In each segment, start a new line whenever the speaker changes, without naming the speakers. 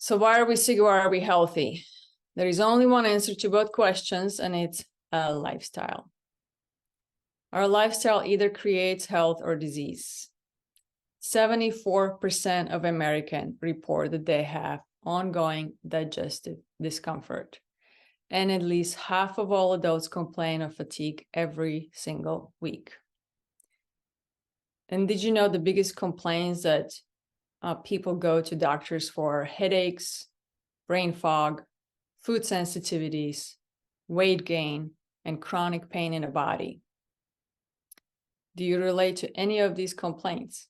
So why are we sick? Why are we healthy? There is only one answer to both questions, and it's a lifestyle. Our lifestyle either creates health or disease. 74% of Americans report that they have ongoing digestive discomfort. And at least half of all adults complain of fatigue every single week. And did you know the biggest complaints that people go to doctors for headaches, brain fog, food sensitivities, weight gain, and chronic pain in the body? Do you relate to any of these complaints?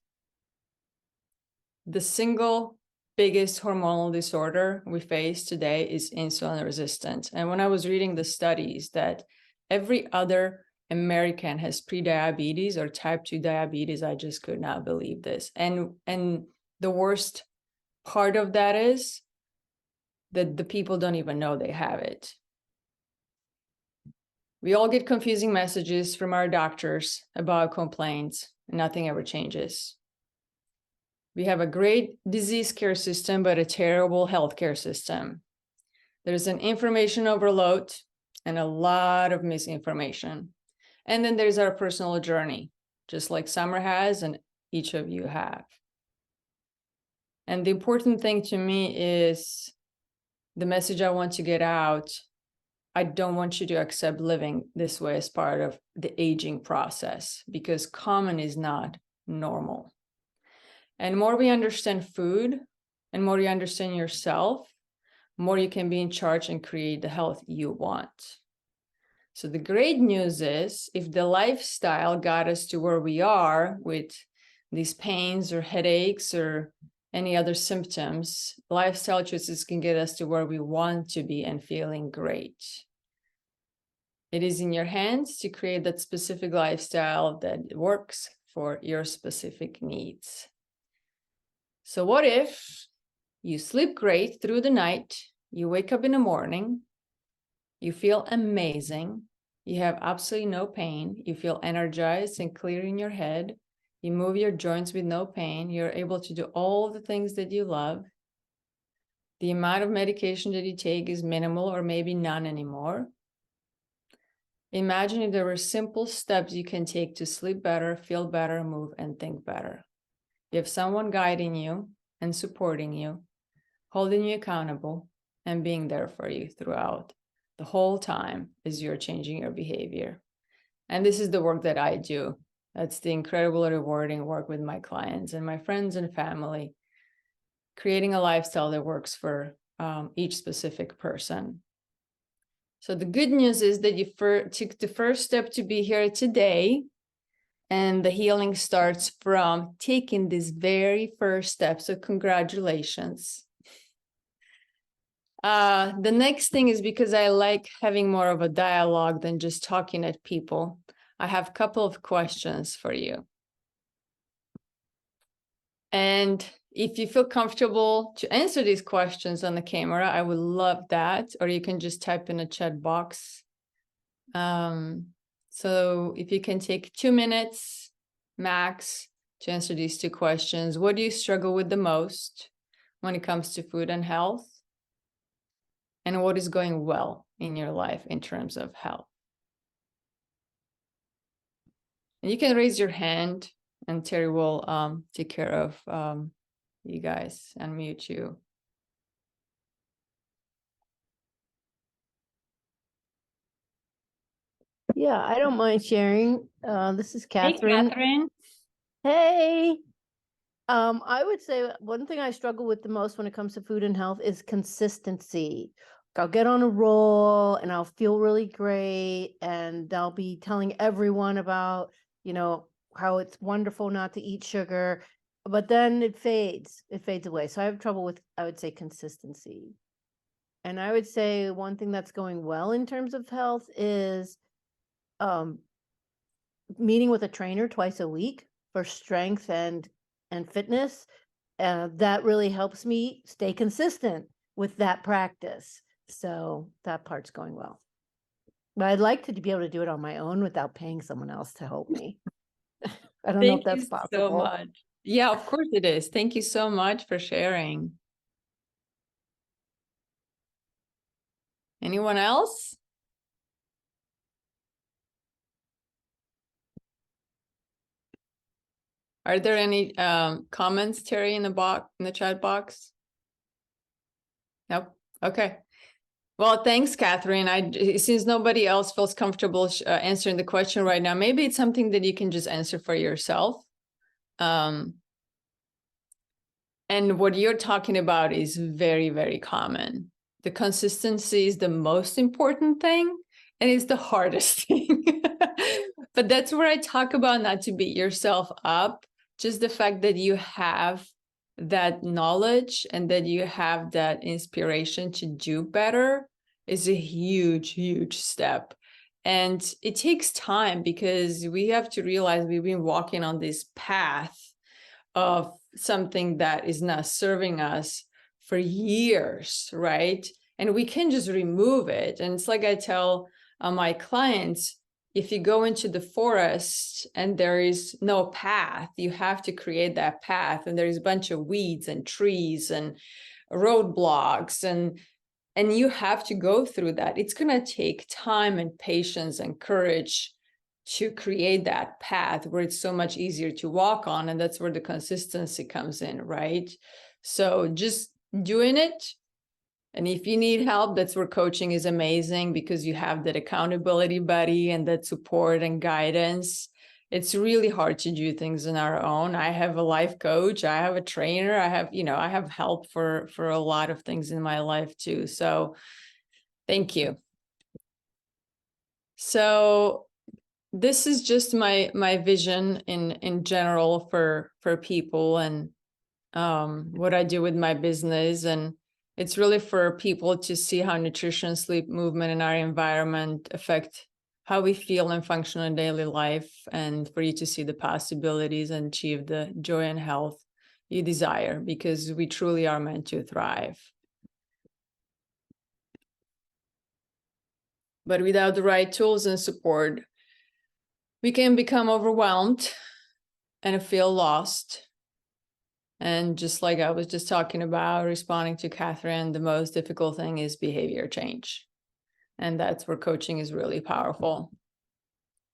The single biggest hormonal disorder we face today is insulin resistance. And when I was reading the studies that every other American has prediabetes or type 2 diabetes, I just could not believe this. And the worst part of that is that the people don't even know they have it. We all get confusing messages from our doctors about complaints, and nothing ever changes. We have a great disease care system, but a terrible healthcare system. There's an information overload and a lot of misinformation. And then there's our personal journey, just like Summer has and each of you have. And the important thing to me is the message I want to get out. I don't want you to accept living this way as part of the aging process, because common is not normal. And more we understand food and more you understand yourself, more you can be in charge and create the health you want. So the great news is, if the lifestyle got us to where we are with these pains or headaches or any other symptoms, lifestyle choices can get us to where we want to be and feeling great. It is in your hands to create that specific lifestyle that works for your specific needs. So what if you sleep great through the night, you wake up in the morning, you feel amazing, you have absolutely no pain, you feel energized and clear in your head, you move your joints with no pain, you're able to do all the things that you love. The amount of medication that you take is minimal or maybe none anymore. Imagine if there were simple steps you can take to sleep better, feel better, move, and think better. You have someone guiding you and supporting you, holding you accountable, and being there for you throughout the whole time as you're changing your behavior. And this is the work that I do. That's the incredible, rewarding work with my clients and my friends and family, creating a lifestyle that works for each specific person. So the good news is that you took the first step to be here today, and the healing starts from taking this very first step. So congratulations. The next thing is, because I like having more of a dialogue than just talking at people, I have a couple of questions for you. And if you feel comfortable to answer these questions on the camera, I would love that. Or you can just type in a chat box. So if you can take 2 minutes max to answer these two questions. What do you struggle with the most when it comes to food and health? And what is going well in your life in terms of health? And you can raise your hand and Terri will take care of you guys, unmute you.
Yeah, I don't mind sharing. This is Catherine.
Hey, Catherine.
Hey. I would say one thing I struggle with the most when it comes to food and health is consistency. I'll get on a roll and I'll feel really great, and I'll be telling everyone about, how it's wonderful not to eat sugar, but then it fades away. So I have trouble with, I would say, consistency. And I would say one thing that's going well in terms of health is meeting with a trainer twice a week for strength and fitness. That really helps me stay consistent with that practice. So that part's going well. But I'd like to be able to do it on my own without paying someone else to help me. I don't know if that's possible.
Thank you so much. Yeah, of course it is. Thank you so much for sharing. Anyone else? Are there any comments, Terry, in the chat box? Nope. Okay. Well, thanks, Catherine. Since nobody else feels comfortable answering the question right now, maybe it's something that you can just answer for yourself. And what you're talking about is very, very common. The consistency is the most important thing, and it's the hardest thing. But that's where I talk about not to beat yourself up. Just the fact that you have that knowledge and that you have that inspiration to do better is a huge, huge step. And it takes time because we have to realize we've been walking on this path of something that is not serving us for years, right? And we can just remove it. And it's like I tell my clients, if you go into the forest and there is no path, you have to create that path. And there's a bunch of weeds and trees and roadblocks, and you have to go through that. It's going to take time and patience and courage to create that path where it's so much easier to walk on. And that's where the consistency comes in, right? So just doing it. And if you need help, that's where coaching is amazing, because you have that accountability buddy and that support and guidance. It's really hard to do things on our own. I have a life coach, I have a trainer, I have help for a lot of things in my life too. So thank you. So this is just my vision in general for people, and what I do with my business. And it's really for people to see how nutrition, sleep, movement, and our environment affect how we feel and function in daily life, and for you to see the possibilities and achieve the joy and health you desire, because we truly are meant to thrive. But without the right tools and support, we can become overwhelmed and feel lost. And just like I was just talking about, responding to Catherine, the most difficult thing is behavior change. And that's where coaching is really powerful.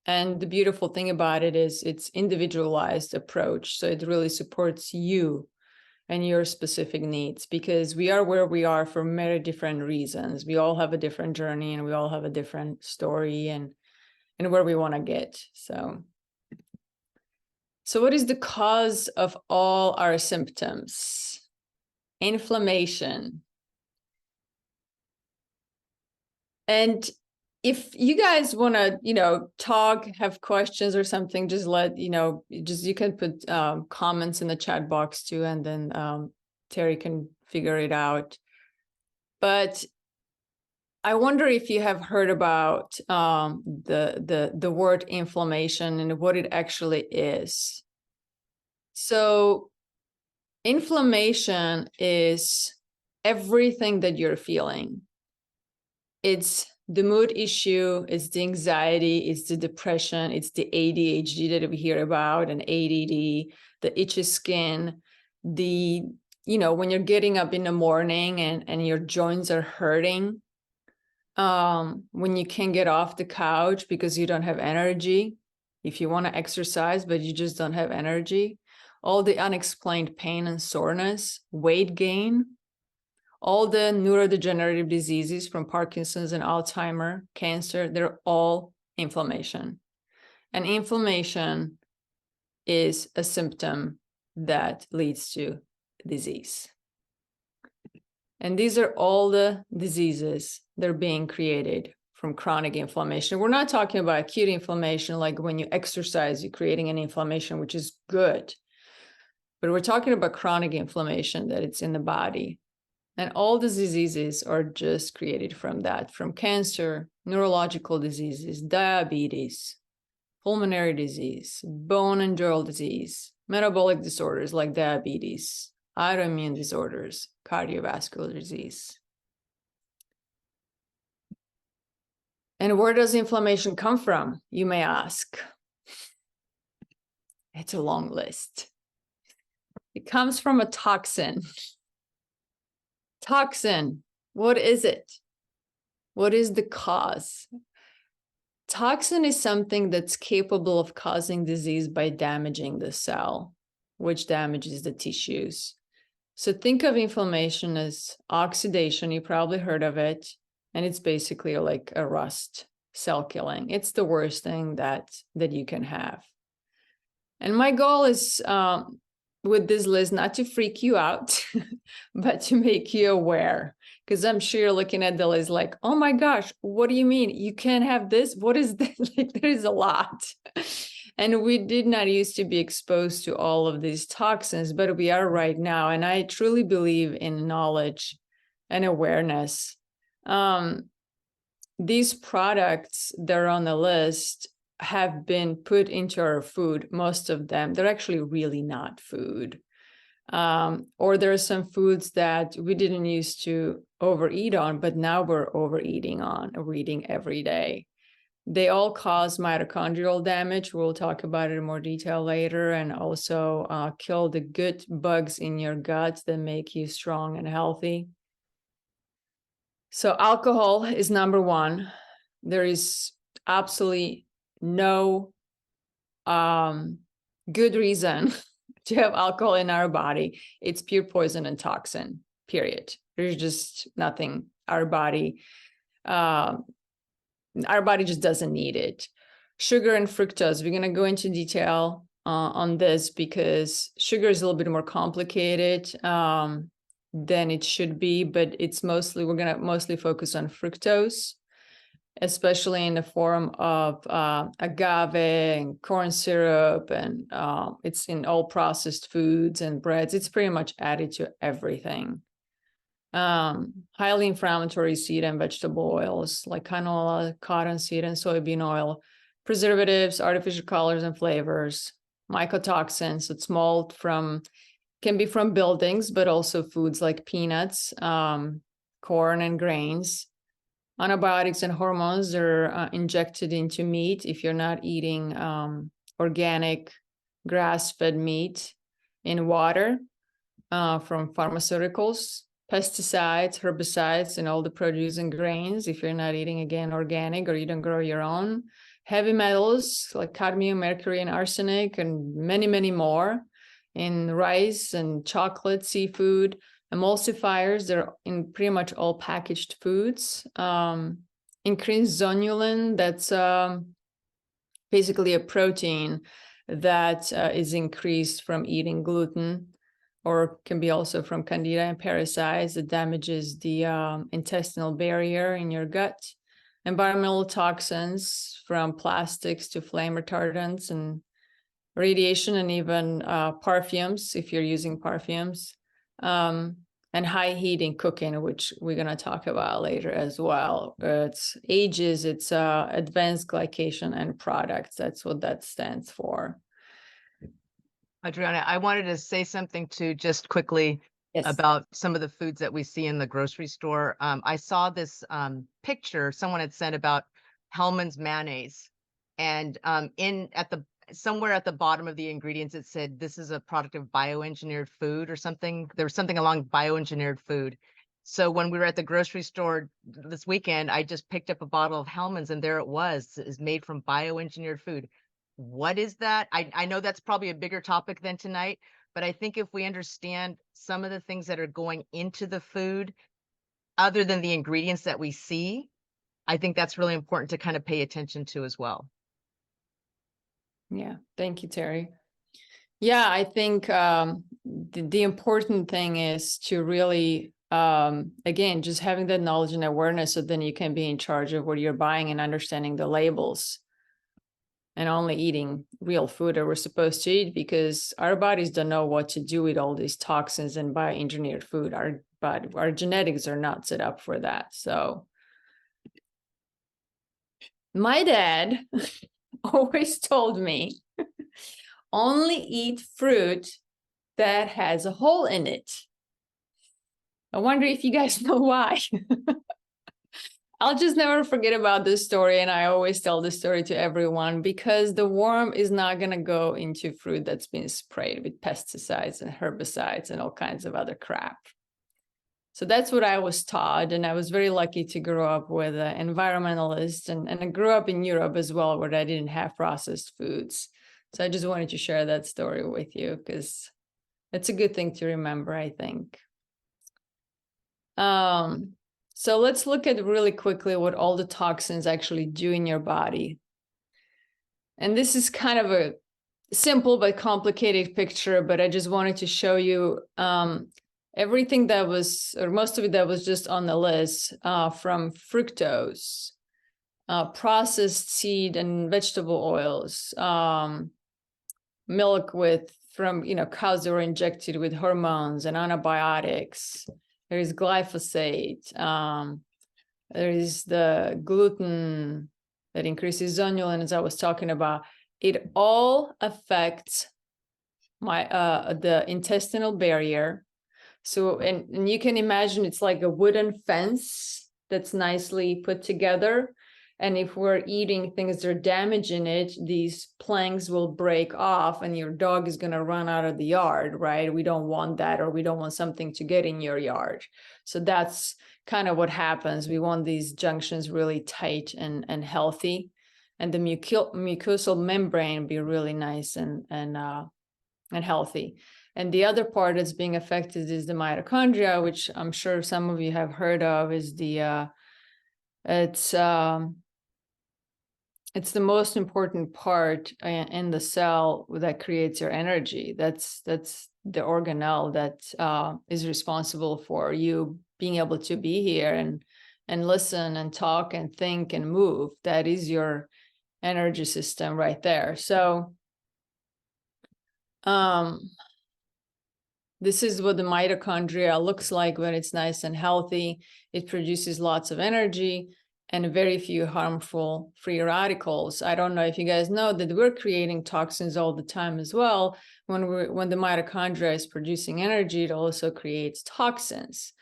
And the beautiful thing about it is it's individualized approach. So it really supports you and your specific needs, because we are where we are for many different reasons. We all have a different journey, and we all have a different story and where we want to get. So what is the cause of all our symptoms? Inflammation. And if you guys want to, talk, have questions or something, just you can put comments in the chat box too, and then Terry can figure it out. But I wonder if you have heard about the word inflammation and what it actually is. So inflammation is everything that you're feeling. It's the mood issue, it's the anxiety, it's the depression, it's the ADHD that we hear about, and ADD, the itchy skin, when you're getting up in the morning and your joints are hurting, when you can't get off the couch because you don't have energy, if you want to exercise, but you just don't have energy, all the unexplained pain and soreness, weight gain, all the neurodegenerative diseases from Parkinson's and Alzheimer, cancer, they're all inflammation. And inflammation is a symptom that leads to disease. And these are all the diseases that are being created from chronic inflammation. We're not talking about acute inflammation, like when you exercise, you're creating an inflammation, which is good. But we're talking about chronic inflammation, that it's in the body. And all the diseases are just created from that, from cancer, neurological diseases, diabetes, pulmonary disease, bone and joint disease, metabolic disorders like diabetes, autoimmune disorders, cardiovascular disease. And where does inflammation come from, you may ask? It's a long list. It comes from a toxin. Toxin, what is it? What is the cause? Toxin is something that's capable of causing disease by damaging the cell, which damages the tissues. So think of inflammation as oxidation. You probably heard of it. And it's basically like a rust cell killing. It's the worst thing that you can have. And my goal is with this list, not to freak you out, but to make you aware. Because I'm sure you're looking at the list like, oh my gosh, what do you mean? You can't have this? What is this? Like, there's a lot. And we did not used to be exposed to all of these toxins, but we are right now. And I truly believe in knowledge and awareness. These products that are on the list have been put into our food. Most of them, they're actually really not food. Or there are some foods that we didn't used to overeat on, but now we're overeating on, we're eating every day. They all cause mitochondrial damage. We'll talk about it in more detail later, and also kill the good bugs in your gut that make you strong and healthy. So alcohol is number one. There is absolutely no good reason to have alcohol in our body. It's pure poison and toxin, period. There's just nothing. Our body just doesn't need it. Sugar and fructose, we're going to go into detail on this because sugar is a little bit more complicated than it should be, but we're going to mostly focus on fructose, especially in the form of agave and corn syrup, and it's in all processed foods and breads. It's pretty much added to everything. Highly inflammatory seed and vegetable oils like canola, cottonseed, and soybean oil, preservatives, artificial colors and flavors, mycotoxins. It's mold can be from buildings, but also foods like peanuts, corn and grains. Antibiotics and hormones are injected into meat if you're not eating organic grass-fed meat, in water from pharmaceuticals, pesticides, herbicides, and all the produce and grains if you're not eating, again, organic or you don't grow your own. Heavy metals like cadmium, mercury, and arsenic, and many, many more in rice and chocolate, seafood. Emulsifiers, they're in pretty much all packaged foods. Increased zonulin, that's basically a protein that is increased from eating gluten, or can be also from candida and parasites that damages the intestinal barrier in your gut. Environmental toxins, from plastics to flame retardants and radiation, and even perfumes, if you're using perfumes. And high heat in cooking, which we're going to talk about later as well. It's AGEs, it's advanced glycation end products. That's what that stands for.
Adriana, I wanted to say something too, just quickly, about some of the foods that we see in the grocery store. I saw this picture someone had sent about Hellmann's mayonnaise, and somewhere at the bottom of the ingredients, it said, this is a product of bioengineered food or something. There was something along bioengineered food. So when we were at the grocery store this weekend, I just picked up a bottle of Hellmann's, and there it was. It's made from bioengineered food. What is that? I know that's probably a bigger topic than tonight, but I think if we understand some of the things that are going into the food, other than the ingredients that we see, I think that's really important to kind of pay attention to as well.
Yeah, thank you, Terry. Yeah, I think the important thing is to really, again, just having that knowledge and awareness, so then you can be in charge of what you're buying and understanding the labels, and only eating real food that we're supposed to eat, because our bodies don't know what to do with all these toxins and bioengineered food. Our genetics are not set up for that. So my dad always told me, only eat fruit that has a hole in it. I wonder if you guys know why. I'll just never forget about this story, and I always tell this story to everyone, because the worm is not going to go into fruit that's been sprayed with pesticides and herbicides and all kinds of other crap. So that's what I was taught. And I was very lucky to grow up with an environmentalist. And I grew up in Europe as well, where I didn't have processed foods. So I just wanted to share that story with you because it's a good thing to remember, I think. So let's look at really quickly what all the toxins actually do in your body. And this is kind of a simple but complicated picture, but I just wanted to show you everything that was, or most of it that was just on the list, from fructose, processed seed and vegetable oils, milk from cows that were injected with hormones and antibiotics. There is glyphosate. There is the gluten that increases zonulin, as I was talking about. It all affects the intestinal barrier. So, and you can imagine it's like a wooden fence that's nicely put together. And if we're eating things that are damaging it, these planks will break off and your dog is going to run out of the yard, right? We don't want that, or we don't want something to get in your yard. So that's kind of what happens. We want these junctions really tight and healthy, and the mucosal membrane be really nice and healthy. And the other part that's being affected is the mitochondria, which I'm sure some of you have heard of. Is it's the most important part in the cell that creates your energy. That's the organelle that is responsible for you being able to be here and listen and talk and think and move. That is your energy system right there. So this is what the mitochondria looks like when it's nice and healthy. It produces lots of energy and very few harmful free radicals. I don't know if you guys know that we're creating toxins all the time as well. When the mitochondria is producing energy, it also creates toxins.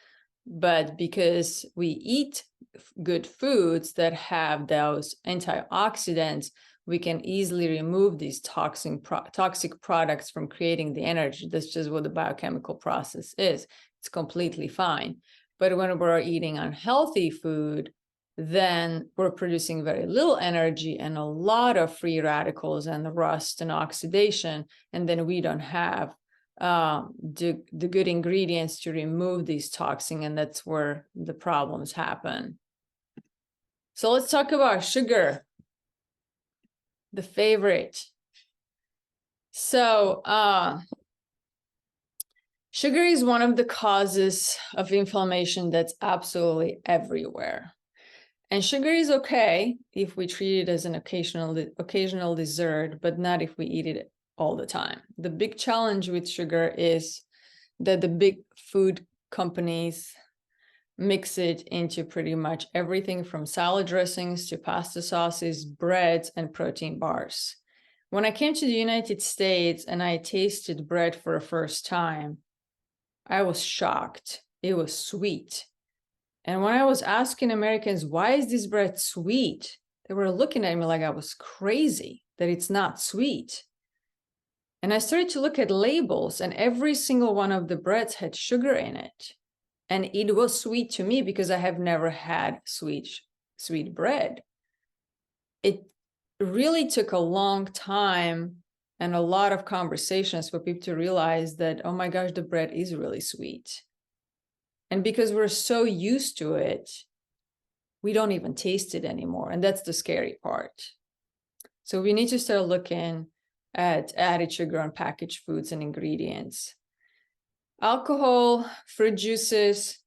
But because we eat good foods that have those antioxidants, we can easily remove these toxic products from creating the energy. That's just what the biochemical process is. It's completely fine. But when we're eating unhealthy food, then we're producing very little energy and a lot of free radicals and rust and oxidation. And then we don't have the good ingredients to remove these toxins. And that's where the problems happen. So let's talk about sugar, the favorite. So sugar is one of the causes of inflammation that's absolutely everywhere. And sugar is okay if we treat it as an occasional dessert, but not if we eat it all the time. The big challenge with sugar is that the big food companies mix it into pretty much everything from salad dressings to pasta sauces, breads, and protein bars. When I came to the United States and I tasted bread for the first time, I was shocked. It was sweet. And when I was asking Americans, why is this bread sweet? They were looking at me like I was crazy, that it's not sweet. And I started to look at labels, and every single one of the breads had sugar in it. And it was sweet to me because I have never had sweet bread. It really took a long time and a lot of conversations for people to realize that, oh my gosh, the bread is really sweet. And because we're so used to it, we don't even taste it anymore. And that's the scary part. So we need to start looking at added sugar on packaged foods and ingredients. Alcohol, fruit juices,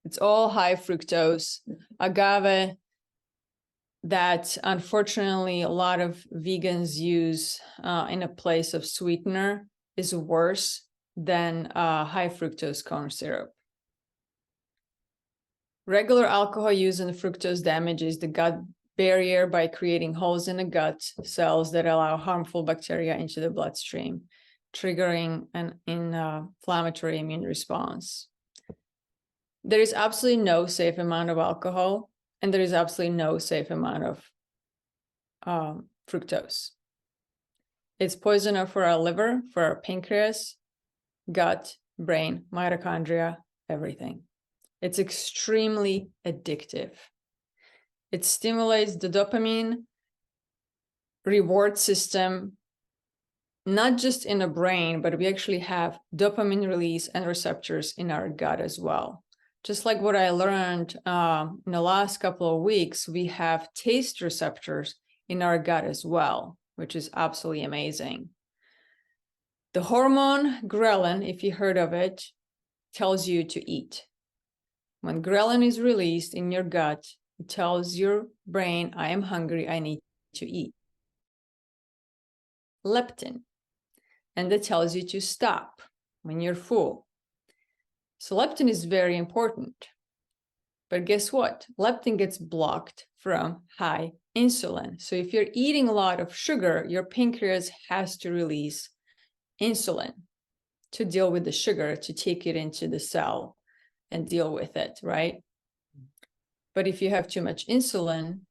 it's all high fructose. Agave, that unfortunately a lot of vegans use in a place of sweetener, is worse than high fructose corn syrup. Regular alcohol use and fructose damages the gut barrier by creating holes in the gut cells that allow harmful bacteria into the bloodstream, triggering an inflammatory immune response. There is absolutely no safe amount of alcohol, and there is absolutely no safe amount of fructose. It's poisonous for our liver, for our pancreas, gut, brain, mitochondria, everything. It's extremely addictive. It stimulates the dopamine reward system, not just in the brain, but we actually have dopamine release and receptors in our gut as well. Just like what I learned in the last couple of weeks, we have taste receptors in our gut as well, which is absolutely amazing. The hormone ghrelin, if you heard of it, tells you to eat. When ghrelin is released in your gut, it tells your brain, I am hungry, I need to eat. Leptin, and that tells you to stop when you're full. So leptin is very important. But guess what? Leptin gets blocked from high insulin. So if you're eating a lot of sugar, your pancreas has to release insulin to deal with the sugar, to take it into the cell and deal with it, right? But if you have too much insulin,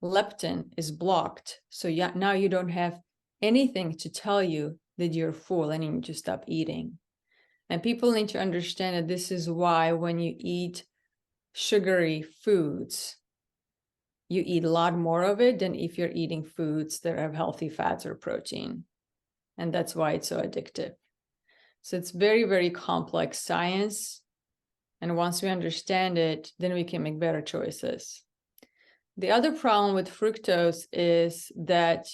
leptin is blocked. So now you don't have anything to tell you that you're full and you need to stop eating. And people need to understand that this is why when you eat sugary foods, you eat a lot more of it than if you're eating foods that have healthy fats or protein. And that's why it's so addictive. So it's very, very complex science. And once we understand it, then we can make better choices. The other problem with fructose is that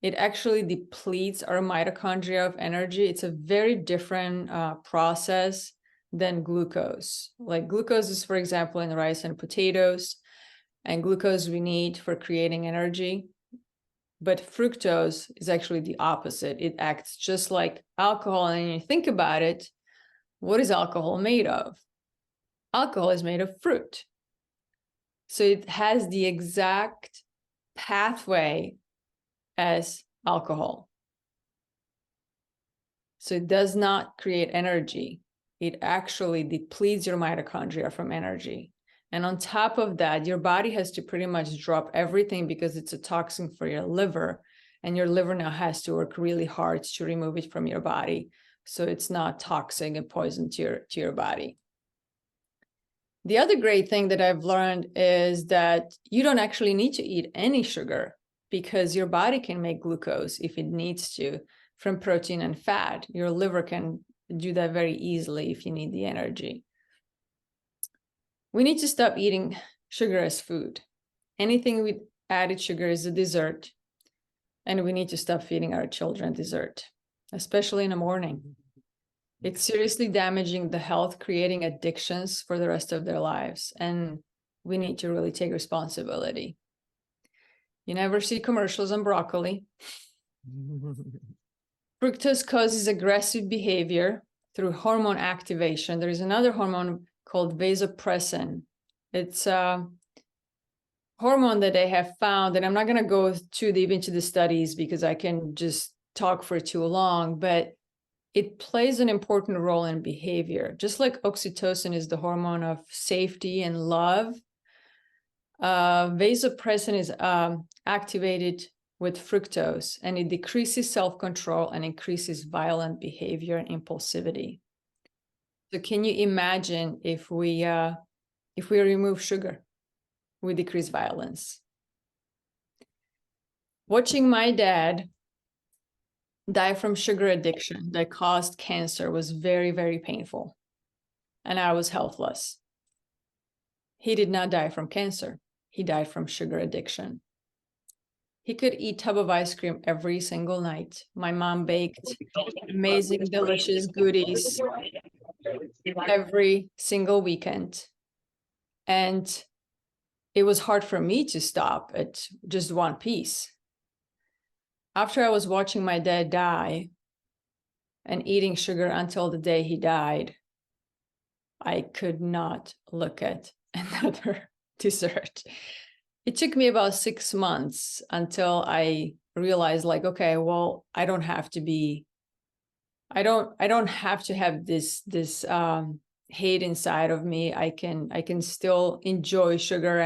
it actually depletes our mitochondria of energy. It's a very different process than glucose. Like glucose is, for example, in rice and potatoes, and glucose we need for creating energy. But fructose is actually the opposite. It acts just like alcohol. And when you think about it, what is alcohol made of? Alcohol is made of fruit. So it has the exact pathway as alcohol. So it does not create energy. It actually depletes your mitochondria from energy. And on top of that, your body has to pretty much drop everything because it's a toxin for your liver. And your liver now has to work really hard to remove it from your body. So it's not toxic and poison to your body. The other great thing that I've learned is that you don't actually need to eat any sugar because your body can make glucose if it needs to from protein and fat. Your liver can do that very easily if you need the energy. We need to stop eating sugar as food. Anything with added sugar is a dessert. And we need to stop feeding our children dessert, especially in the morning. It's seriously damaging the health, creating addictions for the rest of their lives. And we need to really take responsibility. You never see commercials on broccoli. Fructose causes aggressive behavior through hormone activation. There is another hormone called vasopressin. It's a hormone that they have found, and I'm not going to go too deep into the studies because I can just talk for too long, but it plays an important role in behavior. Just like oxytocin is the hormone of safety and love, vasopressin is activated with fructose, and it decreases self-control and increases violent behavior and impulsivity. So can you imagine if we remove sugar, we decrease violence? Watching my dad die from sugar addiction that caused cancer was very, very painful. And I was helpless. He did not die from cancer. He died from sugar addiction. He could eat a tub of ice cream every single night. My mom baked amazing, delicious goodies every single weekend. And it was hard for me to stop at just one piece. After I was watching my dad die and eating sugar until the day he died, I could not look at another dessert. It took me about 6 months until I realized, like, okay, well, I don't have to have this hate inside of me. I can still enjoy sugar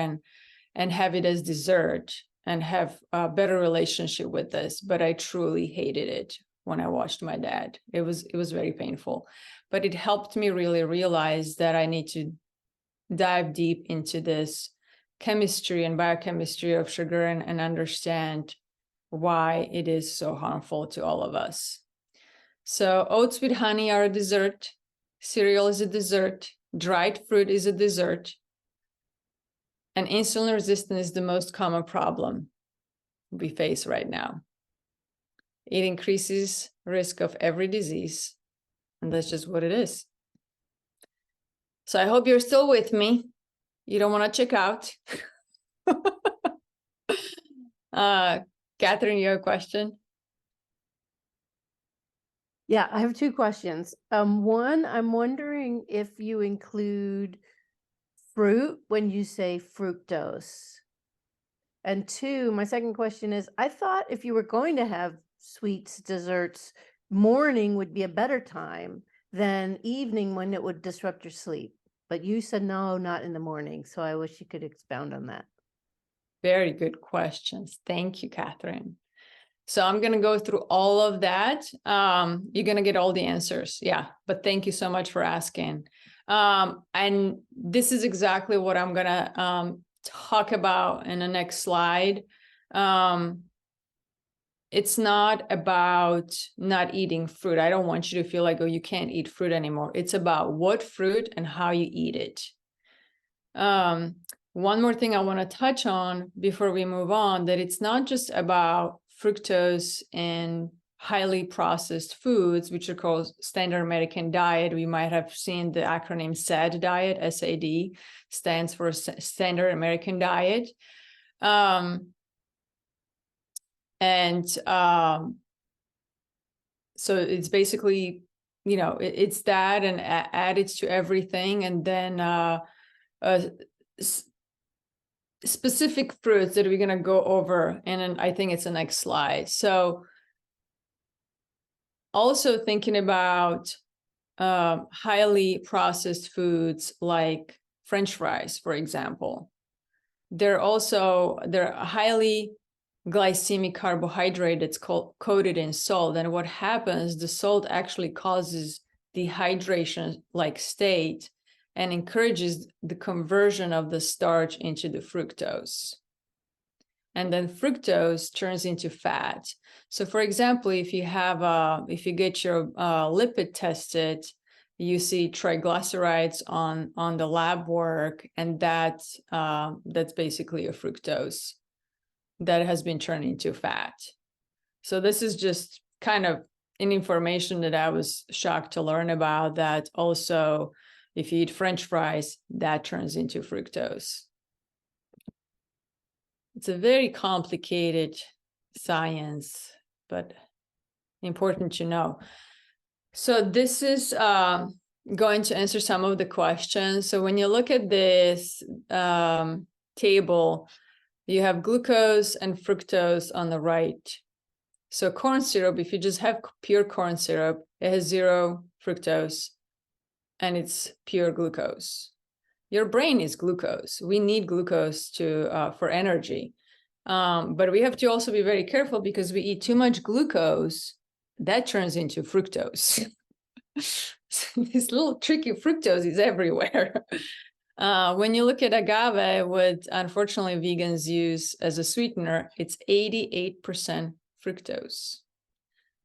and have it as dessert and have a better relationship with this. But I truly hated it when I watched my dad. It was very painful, but it helped me really realize that I need to dive deep into this chemistry and biochemistry of sugar and understand why it is so harmful to all of us. So oats with honey are a dessert, cereal is a dessert, dried fruit is a dessert, and insulin resistance is the most common problem we face right now. It increases risk of every disease, and that's just what it is. So I hope you're still with me. You don't want to check out. Catherine, you have a question?
Yeah, I have two questions. One, I'm wondering if you include fruit when you say fructose. And two, my second question is, I thought if you were going to have sweets, desserts, morning would be a better time than evening when it would disrupt your sleep. But you said no, not in the morning. So I wish you could expound on that.
Very good questions. Thank you, Catherine. So I'm going to go through all of that. You're going to get all the answers. Yeah, but thank you so much for asking. And this is exactly what I'm going to talk about in the next slide. It's not about not eating fruit. I don't want you to feel like, oh, you can't eat fruit anymore. It's about what fruit and how you eat it. One more thing I want to touch on before we move on, that it's not just about fructose in highly processed foods, which are called standard American diet. We might have seen the acronym SAD diet, SAD, stands for standard American diet. So it's basically, you know, it's that and added to everything. And then specific fruits that we're going to go over. And I think it's the next slide. So also thinking about highly processed foods like French fries, for example. They're highly glycemic carbohydrate that's coated in salt. And what happens, the salt actually causes dehydration-like state and encourages the conversion of the starch into the fructose. And then fructose turns into fat. So for example, if you get your lipid tested, you see triglycerides on the lab work, and that's basically a fructose that has been turned into fat. So this is just kind of an information that I was shocked to learn about, that also if you eat French fries, that turns into fructose. It's a very complicated science, but important to know. So this is going to answer some of the questions. So when you look at this table, you have glucose and fructose on the right. So corn syrup, if you just have pure corn syrup, it has 0 fructose and it's pure glucose. Your brain is glucose. We need glucose for energy. But we have to also be very careful, because we eat too much glucose, that turns into fructose. This little tricky fructose is everywhere. When you look at agave, what unfortunately vegans use as a sweetener, it's 88% fructose.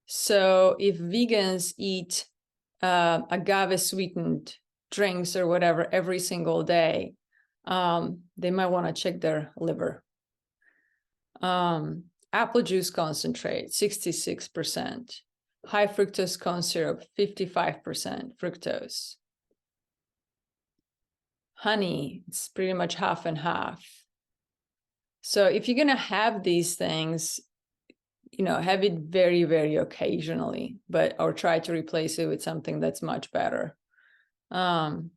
So if vegans eat agave sweetened drinks or whatever every single day, they might want to check their liver. Apple juice concentrate, 66%. High fructose corn syrup, 55% fructose. Honey, it's pretty much half and half. So if you're going to have these things, you know, have it very, very occasionally, or try to replace it with something that's much better. And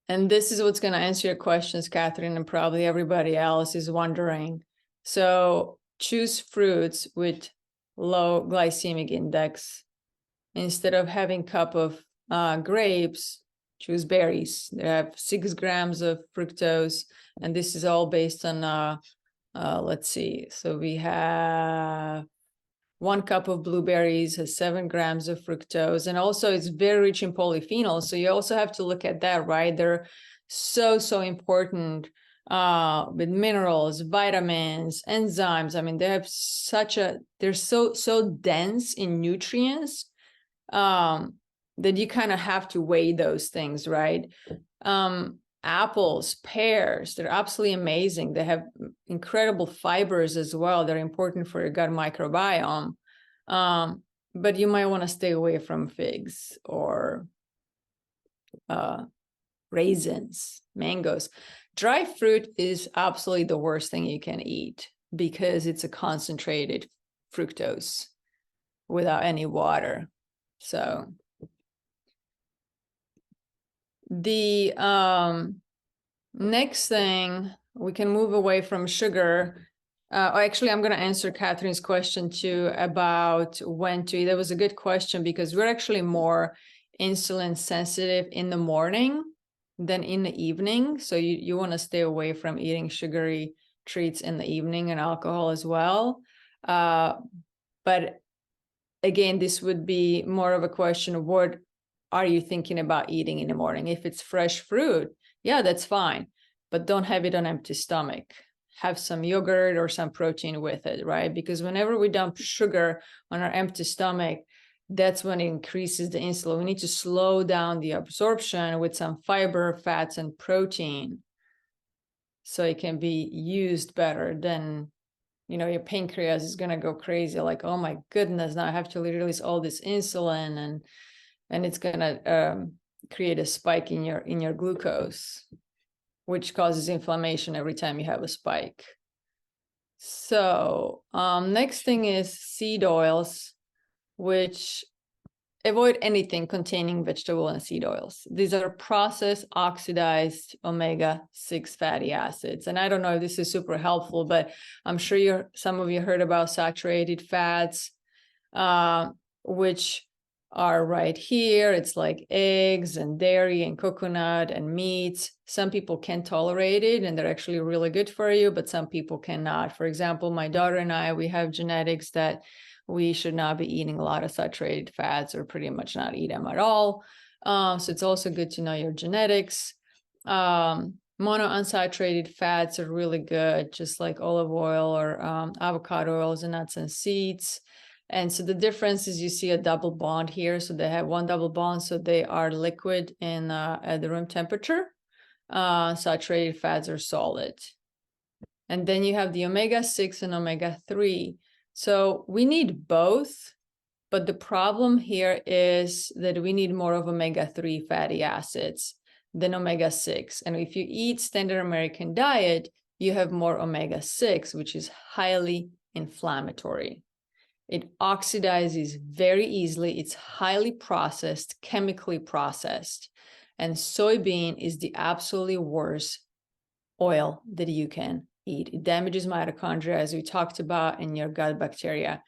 this is what's going to answer your questions, Catherine, and probably everybody else is wondering. So choose fruits with low glycemic index. Instead of having cup of grapes, choose berries. They have 6 grams of fructose, and this is all based on, let's see. So we have 1 cup of blueberries has 7 grams of fructose. And also it's very rich in polyphenols. So you also have to look at that, right? They're so important with minerals, vitamins, enzymes. I mean, they have they're so dense in nutrients that you kind of have to weigh those things, right? Apples, pears, they're absolutely amazing. They have incredible fibers as well. They're important for your gut microbiome. But you might want to stay away from figs or raisins, mangoes. Dry fruit is absolutely the worst thing you can eat because it's a concentrated fructose without any water. So the next thing, we can move away from sugar. Actually, I'm going to answer Catherine's question too about when to eat. That was a good question because we're actually more insulin sensitive in the morning than in the evening. So you want to stay away from eating sugary treats in the evening and alcohol as well. But again, this would be more of a question of what are you thinking about eating in the morning? If it's fresh fruit, yeah, that's fine, but don't have it on empty stomach. Have some yogurt or some protein with it, right? Because whenever we dump sugar on our empty stomach, that's when it increases the insulin. We need to slow down the absorption with some fiber, fats, and protein so it can be used better. Then, your pancreas is going to go crazy, like, oh my goodness, now I have to release all this insulin, and it's going to create a spike in your glucose, which causes inflammation every time you have a spike. So next thing is seed oils, which avoid anything containing vegetable and seed oils. These are processed, oxidized omega-6 fatty acids. And I don't know if this is super helpful, but I'm sure some of you heard about saturated fats, which are right here. It's like eggs and dairy and coconut and meats. Some people can tolerate it and they're actually really good for you, but some people cannot. For example, my daughter and I, we have genetics that we should not be eating a lot of saturated fats or pretty much not eat them at all. So it's also good to know your genetics. Monounsaturated fats are really good, just like olive oil or avocado oils and nuts and seeds. And so the difference is you see a double bond here. So they have one double bond, so they are liquid at the room temperature. Saturated fats are solid. And then you have the omega-6 and omega-3. So we need both, but the problem here is that we need more of omega-3 fatty acids than omega-6. And if you eat standard American diet, you have more omega-6, which is highly inflammatory. It oxidizes very easily. It's highly processed, chemically processed. And soybean is the absolutely worst oil that you can eat. It damages mitochondria, as we talked about, in your gut bacteria.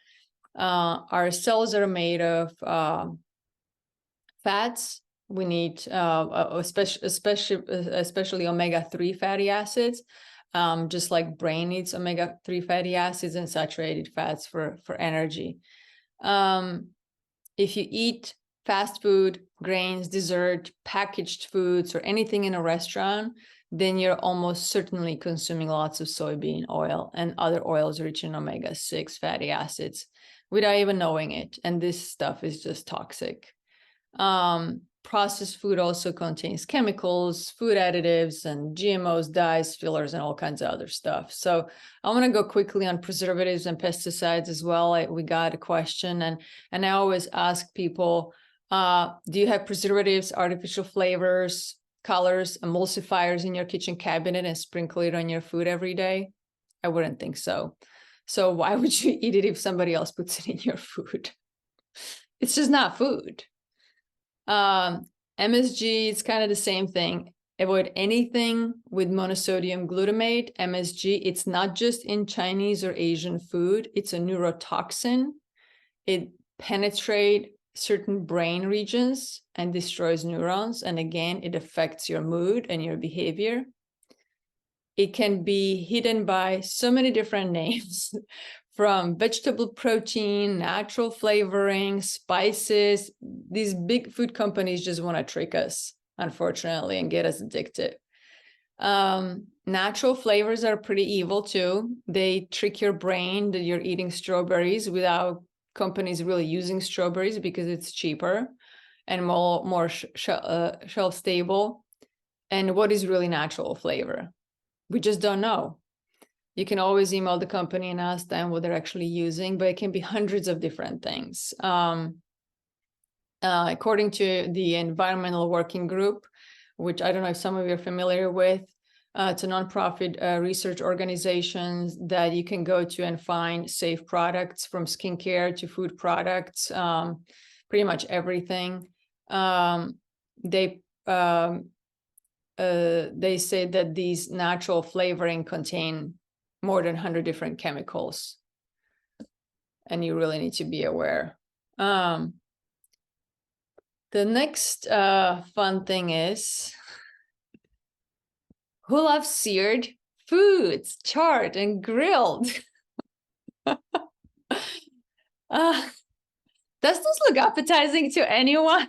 Our cells are made of fats. We need especially omega-3 fatty acids. Just like brain needs omega-3 fatty acids and saturated fats for energy. If you eat fast food, grains, dessert, packaged foods, or anything in a restaurant, then you're almost certainly consuming lots of soybean oil and other oils rich in omega-6 fatty acids without even knowing it. And this stuff is just toxic. Processed food also contains chemicals, food additives, and GMOs, dyes, fillers, and all kinds of other stuff. So I want to go quickly on preservatives and pesticides as well. We got a question, and I always ask people, do you have preservatives, artificial flavors, colors, emulsifiers in your kitchen cabinet and sprinkle it on your food every day? I wouldn't think so. So why would you eat it if somebody else puts it in your food? It's just not food. MSG, it's kind of the same thing. Avoid anything with monosodium glutamate, MSG. It's not just in Chinese or Asian food. It's a neurotoxin. It penetrates certain brain regions and destroys neurons. And again, it affects your mood and your behavior. It can be hidden by so many different names, from vegetable protein, natural flavoring, spices. These big food companies just want to trick us, unfortunately, and get us addicted. Natural flavors are pretty evil too. They trick your brain that you're eating strawberries without companies really using strawberries because it's cheaper and more shelf stable. And what is really natural flavor? We just don't know. You can always email the company and ask them what they're actually using, but it can be hundreds of different things. According to the Environmental Working Group, which I don't know if some of you are familiar with, it's a nonprofit research organization that you can go to and find safe products, from skincare to food products, pretty much everything. They say that these natural flavoring contain more than 100 different chemicals, and you really need to be aware. The next fun thing is, who loves seared foods, charred and grilled? Does this look appetizing to anyone?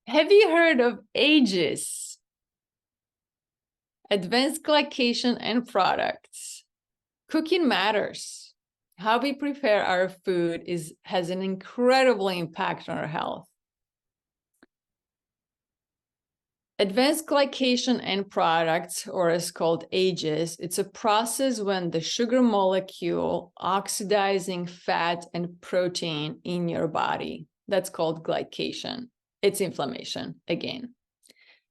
Have you heard of AGEs? Advanced glycation and products. Cooking matters. How we prepare our food has an incredible impact on our health. Advanced glycation and products, or as called AGEs, it's a process when the sugar molecule oxidizing fat and protein in your body. That's called glycation. It's inflammation again.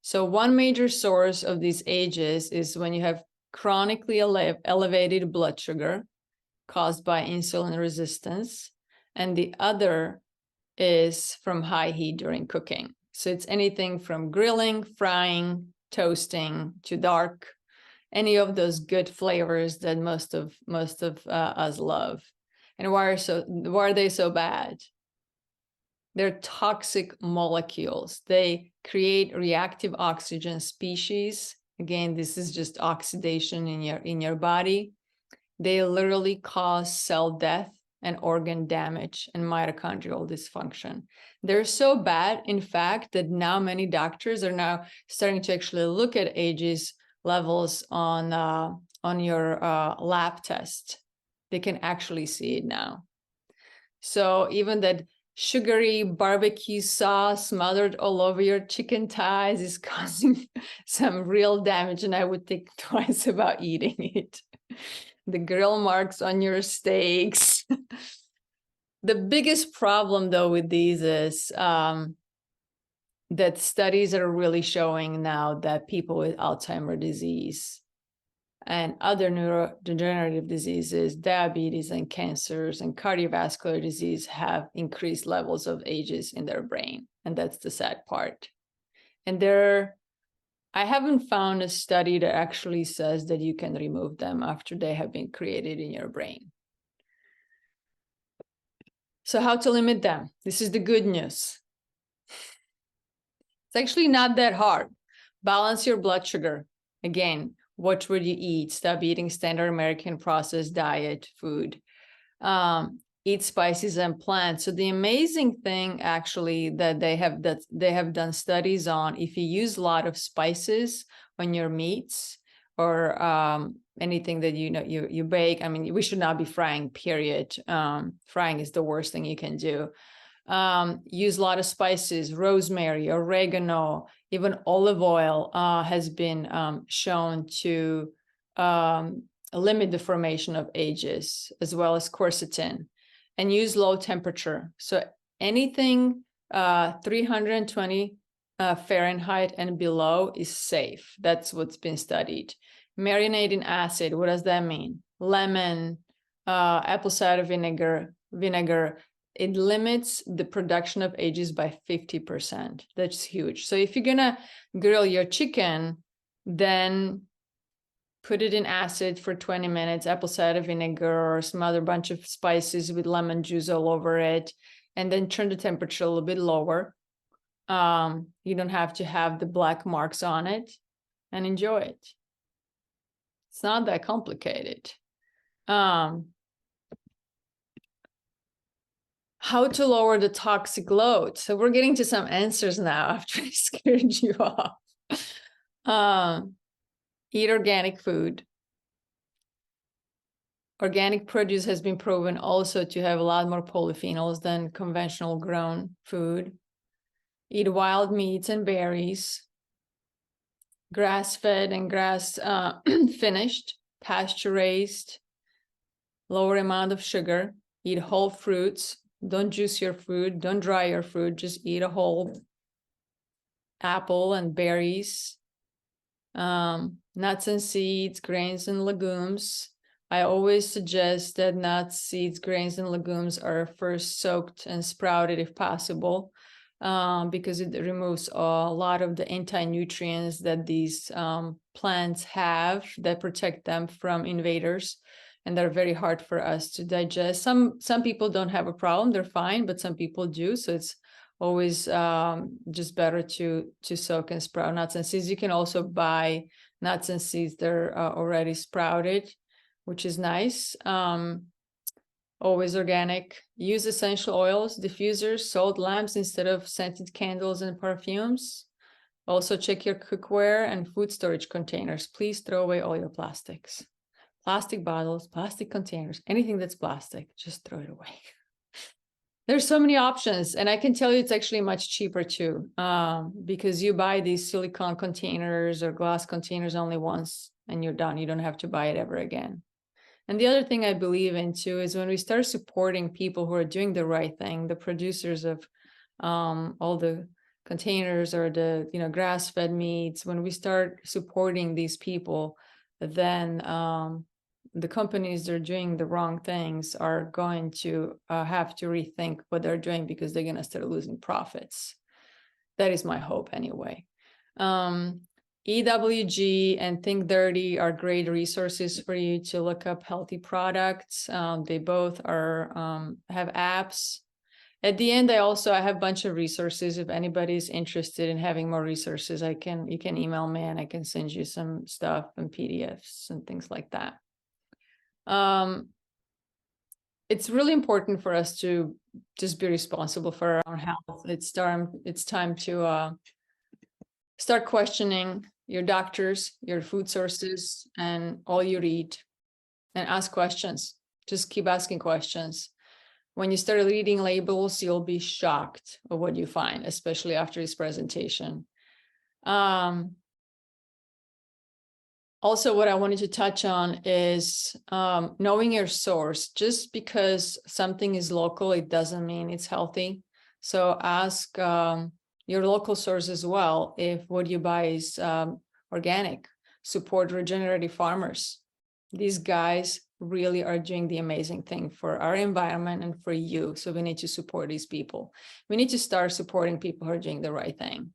So one major source of these AGEs is when you have chronically elevated blood sugar caused by insulin resistance, and the other is from high heat during cooking. So it's anything from grilling, frying, toasting to dark, any of those good flavors that most of us love. And why are they so bad? They're toxic molecules. They create reactive oxygen species. Again, this is just oxidation in your body. They literally cause cell death and organ damage and mitochondrial dysfunction. They're so bad, in fact, that now many doctors are now starting to actually look at AGEs levels on your lab test. They can actually see it now. So even that sugary barbecue sauce smothered all over your chicken thighs is causing some real damage, and I would think twice about eating it. The grill marks on your steaks. The biggest problem, though, with these is that studies are really showing now that people with Alzheimer's disease and other neurodegenerative diseases, diabetes and cancers and cardiovascular disease have increased levels of AGEs in their brain. And that's the sad part. And I haven't found a study that actually says that you can remove them after they have been created in your brain. So how to limit them? This is the good news. It's actually not that hard. Balance your blood sugar. Again, watch what you eat. Stop eating standard American processed diet food. Eat spices and plants. So the amazing thing actually that they have done studies on, if you use a lot of spices on your meats or anything that you bake, I mean, we should not be frying, period. Frying is the worst thing you can do. Use a lot of spices, rosemary, oregano, even olive oil has been shown to limit the formation of AGEs, as well as quercetin. And use low temperature. So anything 320 Fahrenheit and below is safe. That's what's been studied. Marinating acid, what does that mean? Lemon, apple cider vinegar. It limits the production of AGEs by 50%. That's huge. So if you're gonna grill your chicken, then put it in acid for 20 minutes, apple cider vinegar or some other bunch of spices with lemon juice all over it, and then turn the temperature a little bit lower. You don't have to have the black marks on it, and enjoy it. It's not that complicated. How to lower the toxic load. So we're getting to some answers now after I scared you off. Eat organic food. Organic produce has been proven also to have a lot more polyphenols than conventional grown food. Eat wild meats and berries. Grass-fed and grass finished, pasture-raised, lower amount of sugar. Eat whole fruits. Don't juice your fruit. Don't dry your fruit. Just eat a whole apple and berries. Nuts and seeds, grains and legumes. I always suggest that nuts, seeds, grains, and legumes are first soaked and sprouted if possible, because it removes a lot of the anti-nutrients that these plants have that protect them from invaders, and they're very hard for us to digest. Some people don't have a problem, they're fine, but some people do, so it's always just better to soak and sprout nuts and seeds. You can also buy nuts and seeds that are already sprouted, which is nice. Always organic. Use essential oils, diffusers, salt lamps instead of scented candles and perfumes. Also check your cookware and food storage containers. Please throw away all your plastics. Plastic bottles, plastic containers, anything that's plastic, just throw it away. There's so many options, and I can tell you it's actually much cheaper too, because you buy these silicone containers or glass containers only once and you're done. You don't have to buy it ever again. And the other thing I believe in too is when we start supporting people who are doing the right thing, the producers of all the containers or the grass-fed meats, when we start supporting these people, then the companies that are doing the wrong things are going to have to rethink what they're doing, because they're going to start losing profits. That is my hope anyway. EWG and Think Dirty are great resources for you to look up healthy products. They both are have apps. At the end, I have a bunch of resources. If anybody's interested in having more resources, you can email me and I can send you some stuff and PDFs and things like that. It's really important for us to just be responsible for our own health. It's time to start questioning your doctors, your food sources, and all you eat, and ask questions. Just keep asking questions. When you start reading labels, you'll be shocked at what you find, especially after this presentation. Also, what I wanted to touch on is knowing your source. Just because something is local, it doesn't mean it's healthy. So ask your local source as well if what you buy is organic. Support regenerative farmers. These guys really are doing the amazing thing for our environment and for you. So we need to support these people. We need to start supporting people who are doing the right thing.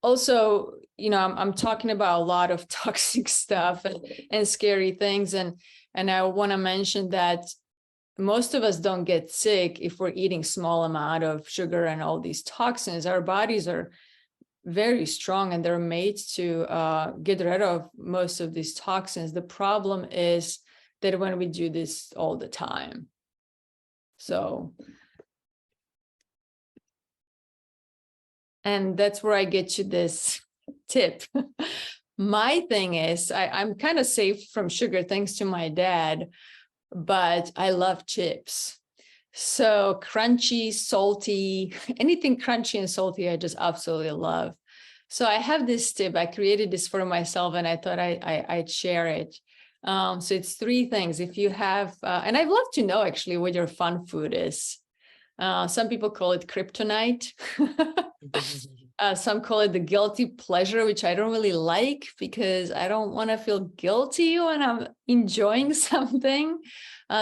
Also, I'm talking about a lot of toxic stuff and scary things. And I want to mention that most of us don't get sick if we're eating small amount of sugar and all these toxins. Our bodies are very strong and they're made to get rid of most of these toxins. The problem is that when we do this all the time. So, and that's where I get to this tip. My thing is, I'm kind of safe from sugar thanks to my dad, but I love chips. So crunchy, salty, anything crunchy and salty, I just absolutely love. So I have this tip. I created this for myself and I thought I'd share it. So it's 3 things. If you have, and I'd love to know actually what your fun food is. Some people call it kryptonite. Some call it the guilty pleasure, which I don't really like because I don't want to feel guilty when I'm enjoying something.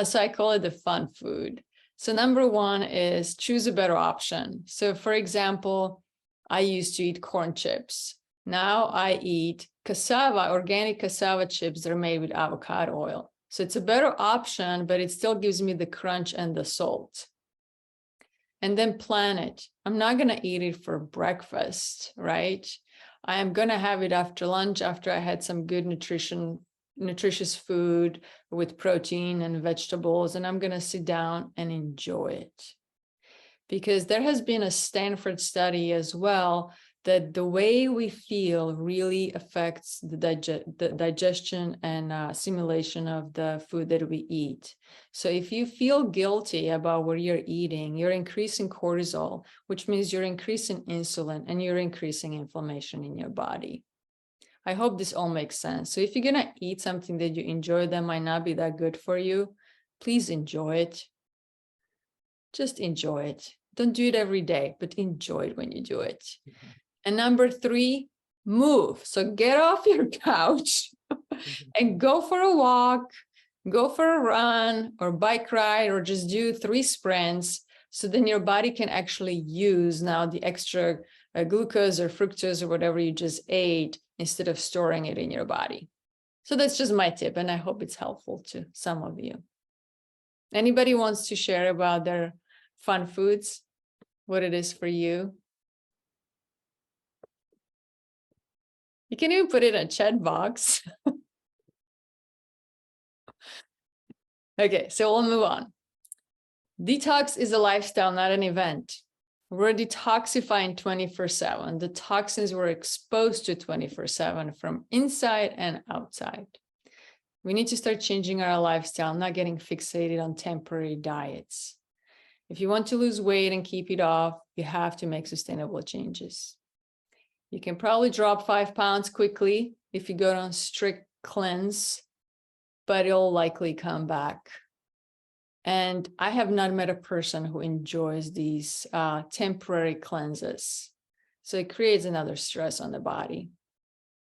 So I call it the fun food. So number 1 is choose a better option. So for example, I used to eat corn chips. Now I eat cassava, organic cassava chips that are made with avocado oil. So it's a better option, but it still gives me the crunch and the salt. And then plan it. I'm not going to eat it for breakfast, right? I am going to have it after lunch, after I had some good nutritious food with protein and vegetables, and I'm going to sit down and enjoy it. Because there has been a Stanford study as well that the way we feel really affects the digestion and assimilation of the food that we eat. So if you feel guilty about what you're eating, you're increasing cortisol, which means you're increasing insulin and you're increasing inflammation in your body. I hope this all makes sense. So if you're going to eat something that you enjoy that might not be that good for you, please enjoy it. Just enjoy it. Don't do it every day, but enjoy it when you do it. And number 3, move. So get off your couch and go for a walk, go for a run or bike ride, or just do 3 sprints. So then your body can actually use now the extra glucose or fructose or whatever you just ate instead of storing it in your body. So that's just my tip, and I hope it's helpful to some of you. Anybody wants to share about their fun foods, what it is for you? You can even put it in a chat box. Okay, so we'll move on. Detox is a lifestyle, not an event. We're detoxifying 24/7. The toxins we're exposed to 24/7 from inside and outside. We need to start changing our lifestyle, not getting fixated on temporary diets. If you want to lose weight and keep it off, you have to make sustainable changes. You can probably drop 5 pounds quickly if you go on strict cleanse, but it'll likely come back. And I have not met a person who enjoys these temporary cleanses. So it creates another stress on the body.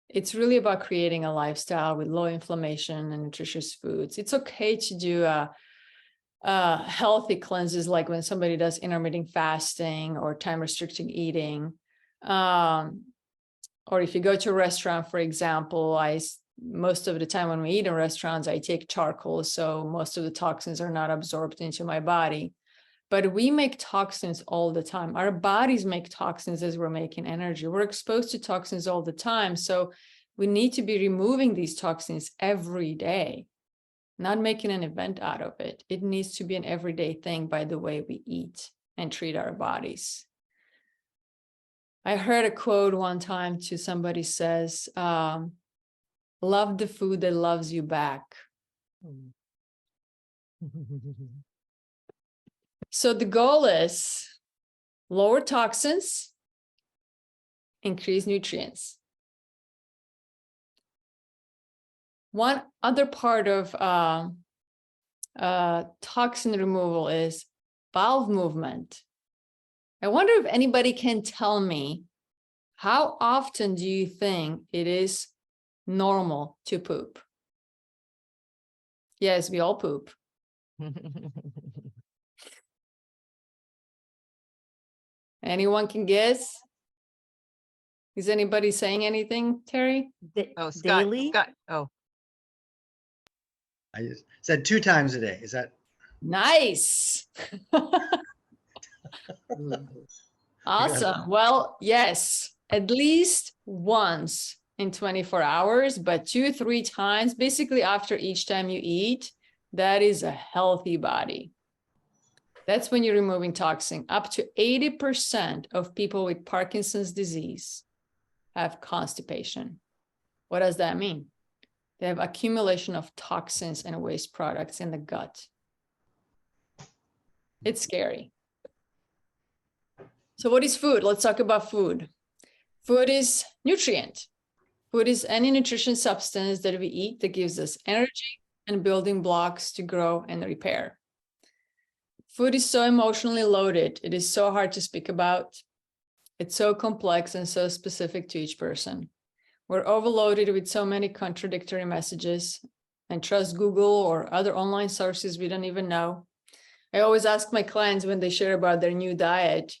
It's really about creating a lifestyle with low inflammation and nutritious foods. It's okay to do healthy cleanses, like when somebody does intermittent fasting or time restricting eating. Or if you go to a restaurant, for example, most of the time when we eat in restaurants, I take charcoal, so most of the toxins are not absorbed into my body. But we make toxins all the time. Our bodies make toxins as we're making energy. We're exposed to toxins all the time. So we need to be removing these toxins every day, not making an event out of it. It needs to be an everyday thing by the way we eat and treat our bodies. I heard a quote one time to somebody says, love the food that loves you back. So the goal is lower toxins, increase nutrients. One other part of toxin removal is bowel movement. I wonder if anybody can tell me, how often do you think it is normal to poop? Yes, we all poop. Anyone can guess? Is anybody saying anything, Terry?
Oh, Scott,
Daily?
Scott. Oh,
I just said 2 times a day. Is that?
Nice. Awesome. Well, yes, at least once in 24 hours, but 2-3 times, basically after each time you eat. That is a healthy body. That's when you're removing toxin. Up to 80% of people with Parkinson's disease have constipation. What does that mean? They have accumulation of toxins and waste products in the gut. It's scary. So what is food? Let's talk about food. Food is nutrient. Food is any nutrition substance that we eat that gives us energy and building blocks to grow and repair. Food is so emotionally loaded. It is so hard to speak about. It's so complex and so specific to each person. We're overloaded with so many contradictory messages and trust Google or other online sources we don't even know. I always ask my clients when they share about their new diet,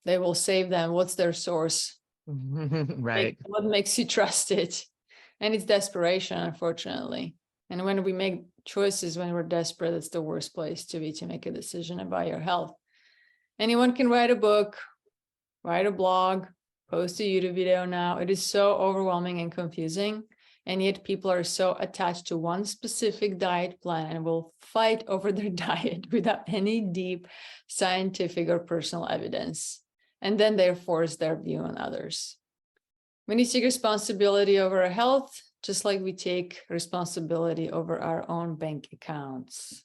they will save them. What's their source?
right.
What makes you trust it? And it's desperation, unfortunately. And when we make choices when we're desperate, that's the worst place to be to make a decision about your health. Anyone can write a book, write a blog, post a YouTube video now. It is so overwhelming and confusing. And yet people are so attached to one specific diet plan and will fight over their diet without any deep scientific or personal evidence. And then they force their view on others. We need to take responsibility over our health, just like we take responsibility over our own bank accounts.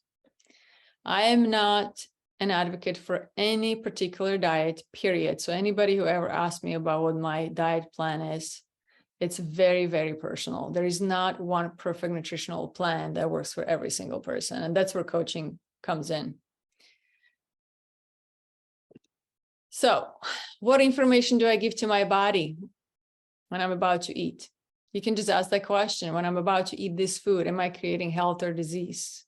I am not an advocate for any particular diet, period. So anybody who ever asked me about what my diet plan is, it's very, very personal. There is not one perfect nutritional plan that works for every single person. And that's where coaching comes in. So what information do I give to my body when I'm about to eat? You can just ask that question. When I'm about to eat this food, am I creating health or disease?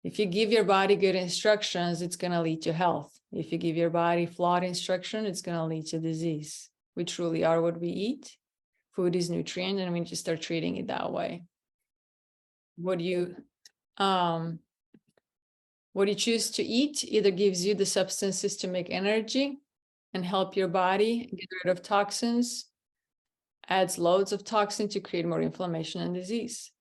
If you give your body good instructions, it's going to lead to health. If you give your body flawed instruction, it's going to lead to disease. We truly are what we eat. Food is nutrient, and we need to start treating it that way. What you choose to eat either gives you the substances to make energy and help your body get rid of toxins, adds loads of toxin to create more inflammation and disease.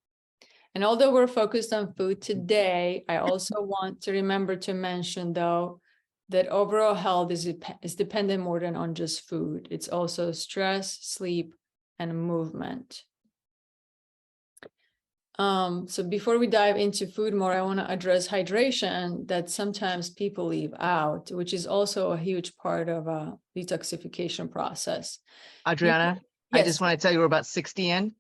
And although we're focused on food today, I also want to remember to mention, though, that overall health is dependent more than on just food. It's also stress, sleep, and movement. So before we dive into food more, I want to address hydration that sometimes people leave out, which is also a huge part of a detoxification process.
Adriana,
Yes.
I just want to tell you we're about 60 in.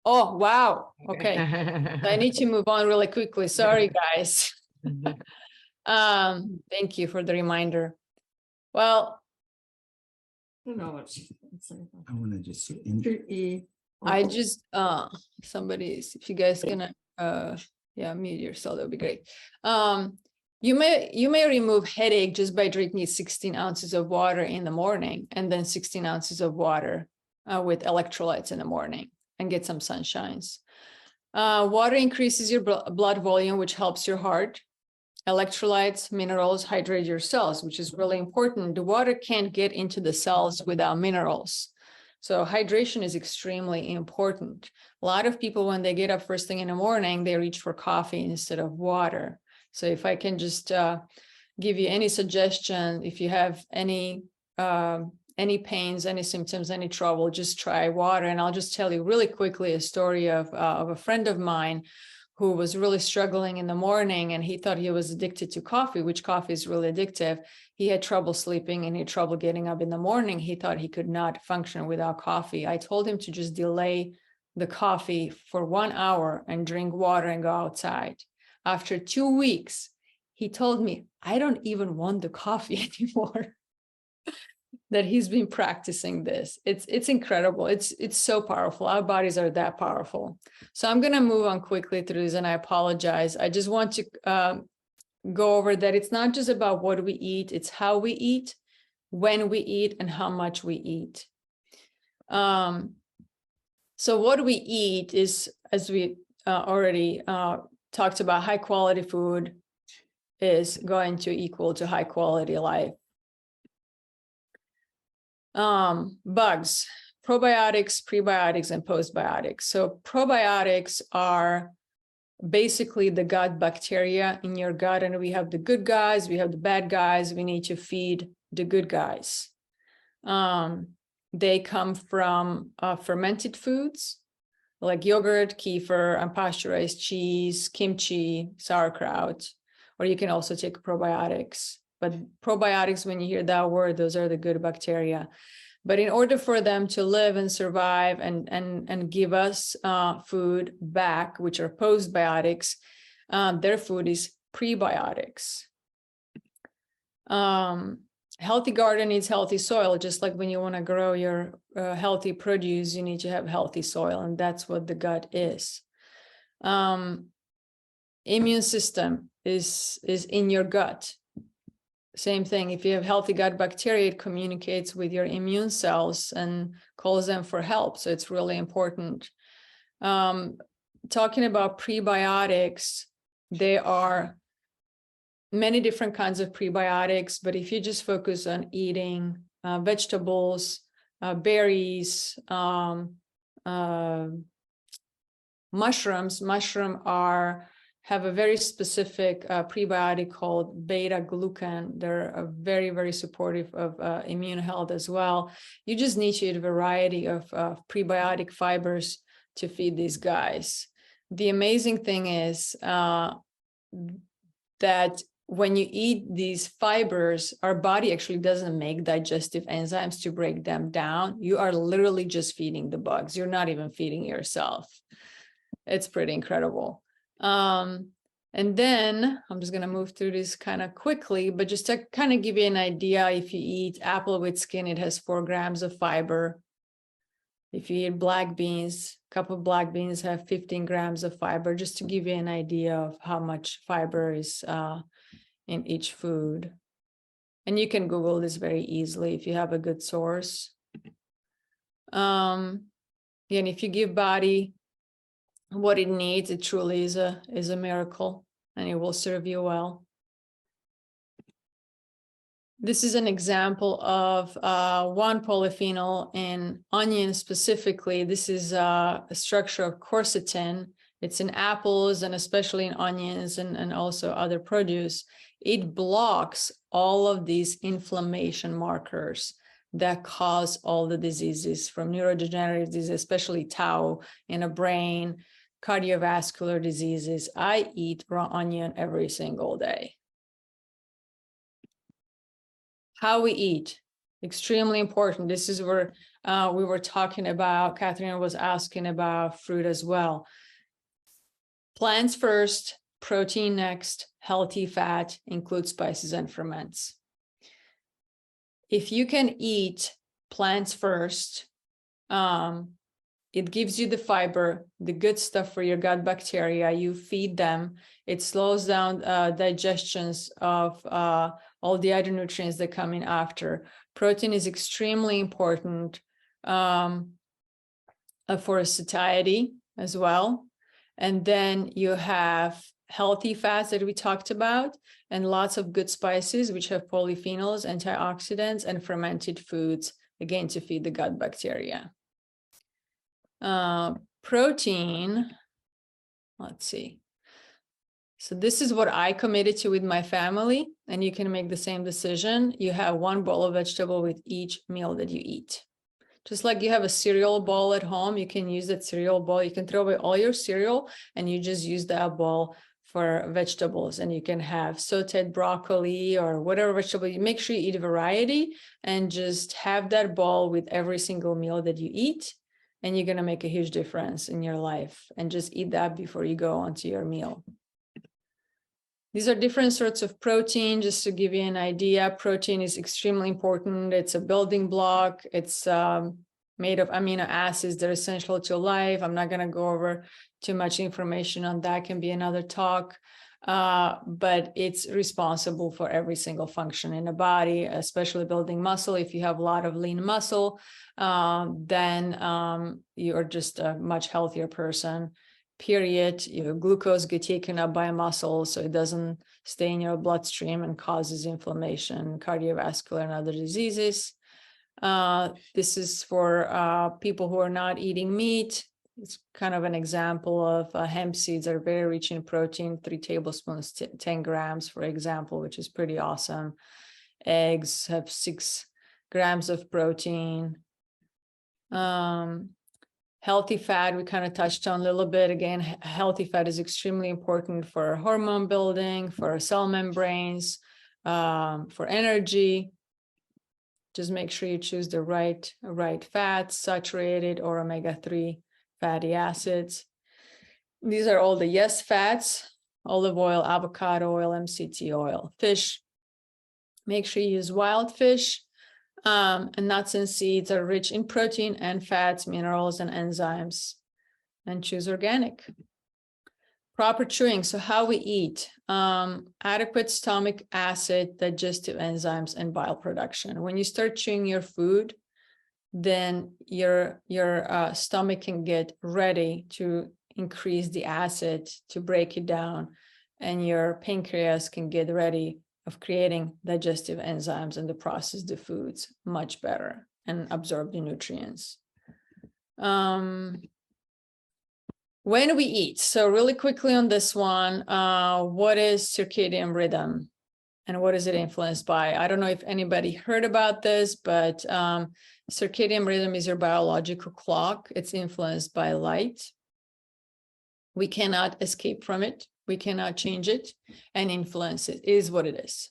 Oh, wow. Okay. I need to move on really quickly. Sorry, guys. Thank you for the reminder. Well,
I want to just
I just somebody's, if you guys gonna mute yourself, that would be great. You may remove headache just by drinking 16 ounces of water in the morning and then 16 ounces of water with electrolytes in the morning and get some sunshines. Water increases your blood volume, which helps your heart. Electrolytes, minerals hydrate your cells, which is really important. The water can't get into the cells without minerals. So hydration is extremely important. A lot of people, when they get up first thing in the morning, they reach for coffee instead of water. So if I can just give you any suggestion, if you have any pains, any symptoms, any trouble, just try water. And I'll just tell you really quickly a story of a friend of mine who was really struggling in the morning, and he thought he was addicted to coffee, which coffee is really addictive. He had trouble sleeping and he had trouble getting up in the morning. He thought he could not function without coffee. I told him to just delay the coffee for 1 hour and drink water and go outside. After 2 weeks, he told me, I don't even want the coffee anymore. That he's been practicing this. It's incredible. It's so powerful. Our bodies are that powerful. So I'm going to move on quickly through this, and I apologize. I just want to go over that it's not just about what we eat, it's how we eat, when we eat, and how much we eat. So what we eat is, as we already talked about, high quality food is going to equal to high quality life. Bugs, probiotics, prebiotics, and postbiotics. So probiotics are basically the gut bacteria in your gut, and we have the good guys, we have the bad guys. We need to feed the good guys. They come from fermented foods like yogurt, kefir, unpasteurized cheese, kimchi, sauerkraut, or you can also take probiotics. But probiotics, when you hear that word, those are the good bacteria. But in order for them to live and survive and give us food back, which are postbiotics, their food is prebiotics. Healthy garden needs healthy soil, just like when you want to grow your healthy produce, you need to have healthy soil, and that's what the gut is. Immune system is in your gut. Same thing, if you have healthy gut bacteria, it communicates with your immune cells and calls them for help. So it's really important. Talking about prebiotics, there are many different kinds of prebiotics, but if you just focus on eating vegetables, berries, mushrooms. Have a very specific prebiotic called beta glucan. They're very, very supportive of immune health as well. You just need to eat a variety of prebiotic fibers to feed these guys. The amazing thing is that when you eat these fibers, our body actually doesn't make digestive enzymes to break them down. You are literally just feeding the bugs. You're not even feeding yourself. It's pretty incredible. And then I'm just going to move through this kind of quickly, but just to kind of give you an idea, if you eat apple with skin, it has 4 grams of fiber. If you eat black beans, a cup of black beans have 15 grams of fiber, just to give you an idea of how much fiber is in each food. And you can Google this very easily if you have a good source. And if you give body what it needs, it truly is a miracle, and it will serve you well. This is an example of one polyphenol in onion specifically. This is a structure of quercetin. It's in apples and especially in onions and also other produce. It blocks all of these inflammation markers that cause all the diseases, from neurodegenerative disease, especially tau in a brain, cardiovascular diseases. I eat raw onion every single day. How we eat, extremely important. This is where we were talking about, Catherine was asking about fruit as well. Plants first, protein next, healthy fat, include spices and ferments. If you can eat plants first, it gives you the fiber, the good stuff for your gut bacteria. You feed them. It slows down digestions of all the other nutrients that come in after. Protein is extremely important for satiety as well. And then you have healthy fats that we talked about, and lots of good spices, which have polyphenols, antioxidants, and fermented foods, again, to feed the gut bacteria. Protein, let's see. So this is what I committed to with my family, and you can make the same decision. You have 1 bowl of vegetable with each meal that you eat. Just like you have a cereal bowl at home, you can use that cereal bowl. You can throw away all your cereal and you just use that bowl for vegetables, and you can have sauteed broccoli or whatever vegetable. You make sure you eat a variety and just have that bowl with every single meal that you eat, and you're going to make a huge difference in your life. And just eat that before you go onto your meal. These are different sorts of protein, just to give you an idea. Protein is extremely important. It's a building block. It's made of amino acids that are essential to life. I'm not going to go over too much information on that. Can be another talk. But it's responsible for every single function in the body, especially building muscle. If you have a lot of lean muscle, then you're just a much healthier person. Period. Your glucose gets taken up by muscle, so it doesn't stay in your bloodstream and causes inflammation, cardiovascular, and other diseases. This is for people who are not eating meat. It's kind of an example of hemp seeds are very rich in protein, 3 tablespoons, 10 grams, for example, which is pretty awesome. Eggs have 6 grams of protein. Healthy fat, we kind of touched on a little bit. Again, healthy fat is extremely important for hormone building, for cell membranes, for energy. Just make sure you choose the right fats, saturated or omega-3 fatty acids. These are all the yes fats: olive oil, avocado oil, MCT oil. Fish, make sure you use wild fish. And nuts and seeds are rich in protein and fats, minerals, and enzymes. And choose organic. Proper chewing. So how we eat. Adequate stomach acid, digestive enzymes, and bile production. When you start chewing your food, then your stomach can get ready to increase the acid, to break it down, and your pancreas can get ready of creating digestive enzymes and to process the foods much better. and absorb the nutrients. When we eat, so really quickly on this one, what is circadian rhythm and what is it influenced by? I don't know if anybody heard about this, but circadian rhythm is your biological clock. It's influenced by light. We cannot escape from it. We cannot change it and influence it. It is what it is.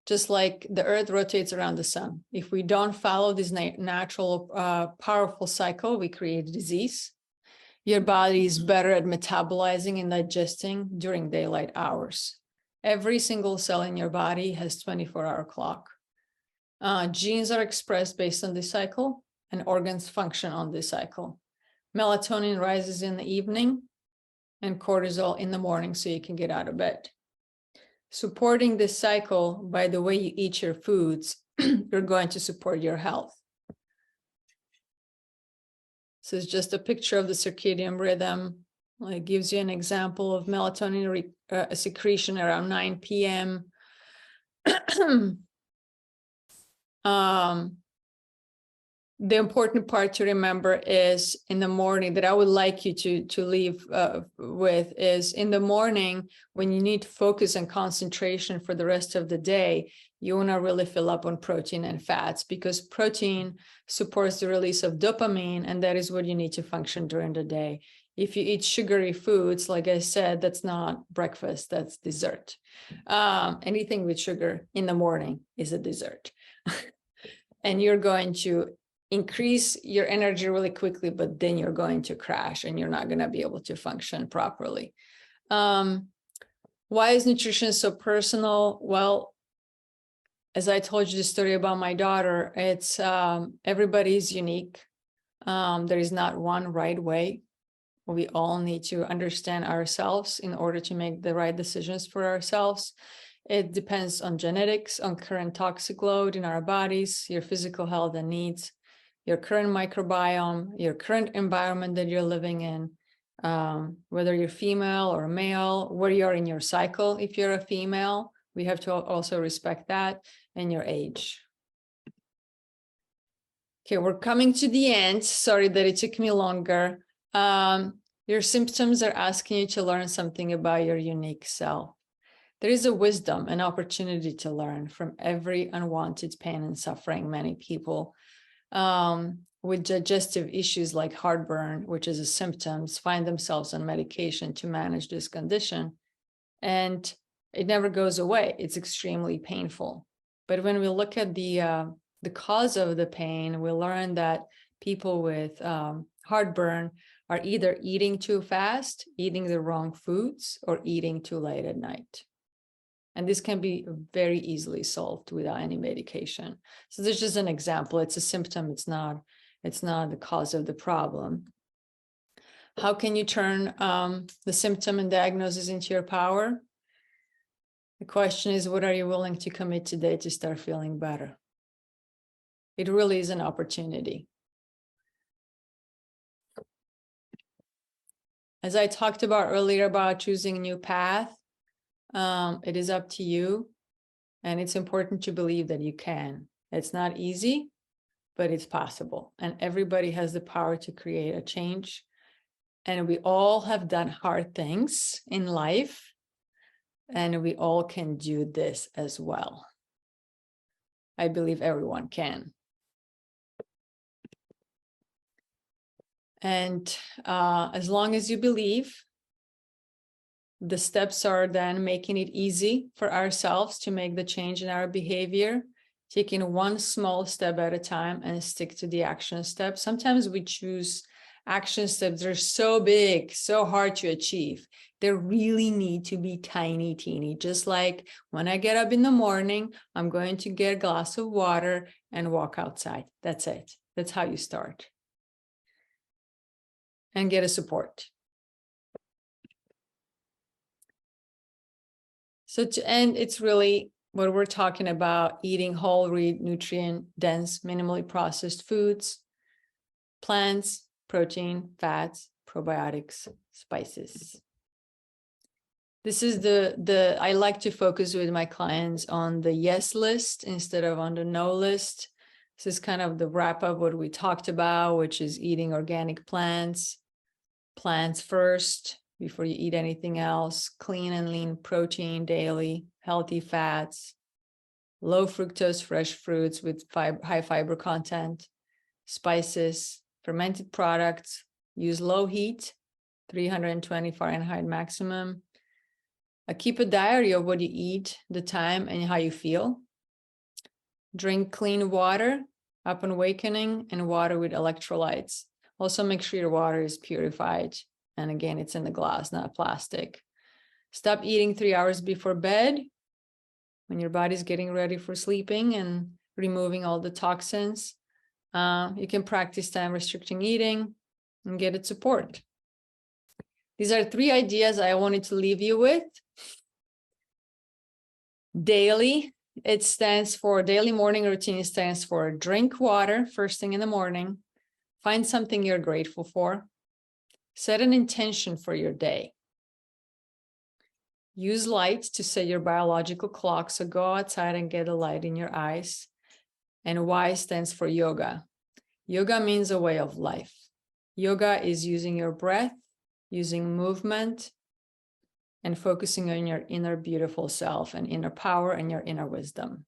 Just like the earth rotates around the sun. If we don't follow this natural, powerful cycle, we create disease. Your body is better at metabolizing and digesting during daylight hours. Every single cell in your body has 24-hour clock. Genes are expressed based on this cycle, and organs function on this cycle. Melatonin rises in the evening and cortisol in the morning so you can get out of bed. Supporting this cycle by the way you eat your foods, you're going to support your health. This is just a picture of the circadian rhythm. It gives you an example of melatonin secretion around 9 p.m. The important part to remember is in the morning that I would like you to leave with is in the morning when you need focus and concentration for the rest of the day, you want to really fill up on protein and fats because protein supports the release of dopamine, and that is what you need to function during the day. If you eat sugary foods, like I said, that's not breakfast, that's dessert. Anything with sugar in the morning is a dessert. And you're going to increase your energy really quickly, but then you're going to crash and you're not going to be able to function properly. Why is nutrition so personal? Well, as I told you the story about my daughter, it's everybody's unique. There is not one right way. We all need to understand ourselves in order to make the right decisions for ourselves. It depends on genetics, on current toxic load in our bodies, your physical health and needs, your current microbiome, your current environment that you're living in, whether you're female or male, where you are in your cycle. If you're a female, we have to also respect that, and your age. Okay, we're coming to the end. Sorry that it took me longer. Your symptoms are asking you to learn something about your unique self. There is a wisdom, an opportunity to learn from every unwanted pain and suffering. Many people with digestive issues like heartburn, which is a symptom, find themselves on medication to manage this condition. And it never goes away. It's extremely painful. But when we look at the cause of the pain, we learn that people with heartburn are either eating too fast, eating the wrong foods, or eating too late at night. And this can be very easily solved without any medication. So this is just an example. It's a symptom. It's not the cause of the problem. How can you turn the symptom and diagnosis into your power? The question is, what are you willing to commit today to start feeling better? It really is an opportunity. As I talked about earlier about choosing a new path, it is up to you. And it's important to believe that you can. It's not easy, but it's possible. And everybody has the power to create a change. And we all have done hard things in life. And we all can do this as well. I believe everyone can. And as long as you believe, the steps are then making it easy for ourselves to make the change in our behavior, taking one small step at a time and stick to the action steps. Sometimes we choose action steps that are so big, so hard to achieve. They really need to be tiny, teeny. Just like when I get up in the morning, I'm going to get a glass of water and walk outside. That's it. That's how you start. And get a support. So to end, it's really what we're talking about: eating whole, nutrient-dense, minimally processed foods, plants, protein, fats, probiotics, spices. This is I like to focus with my clients on the yes list instead of on the no list. This is kind of the wrap up what we talked about, which is eating organic plants first before you eat anything else, clean and lean protein daily, healthy fats, low fructose fresh fruits with high fiber content, spices, fermented products, use low heat, 320 Fahrenheit maximum. Keep a diary of what you eat, the time, and how you feel. Drink clean water upon awakening and water with electrolytes. Also make sure your water is purified. And again, it's in the glass, not plastic. Stop eating 3 hours before bed when your body's getting ready for sleeping and removing all the toxins. You can practice time restricting eating and get it support. These are 3 ideas I wanted to leave you with. Daily, it stands for daily morning routine, stands for drink water first thing in the morning, find something you're grateful for, set an intention for your day. Use light to set your biological clock, so go outside and get a light in your eyes. And Y stands for yoga. Yoga means a way of life. Yoga is using your breath, using movement, and focusing on your inner beautiful self and inner power and your inner wisdom.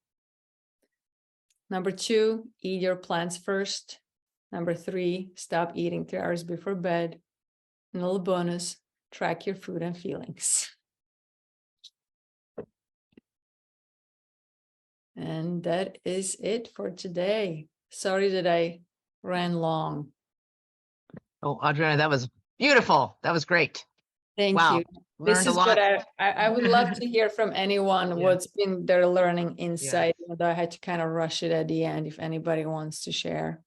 Number 2, eat your plants first. Number 3, stop eating 3 hours before bed. And a little bonus, track your food and feelings. And that is it for today. Sorry that I ran long.
Oh, Adriana, that was beautiful. That was great.
Thank
Wow.
you.
Learned
This
a
is
lot.
what I would love to hear from anyone
Yeah.
what's been their learning insight, although I had to kind of rush it at the end if anybody wants to share.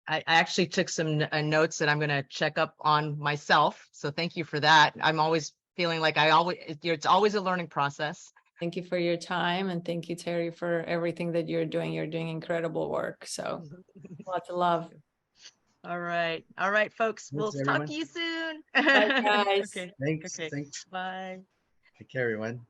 I actually took some notes that I'm going to check up on myself. So thank you for that. I'm always feeling like it's always a learning process.
Thank you for your time. And thank you, Terri, for everything that you're doing. You're doing incredible work. So lots of love.
All right. All right, folks. We'll
Thanks,
talk
everyone.
to you soon.
Bye, guys.
Okay.
Thanks.
Okay.
Thanks.
Bye.
Take care, everyone.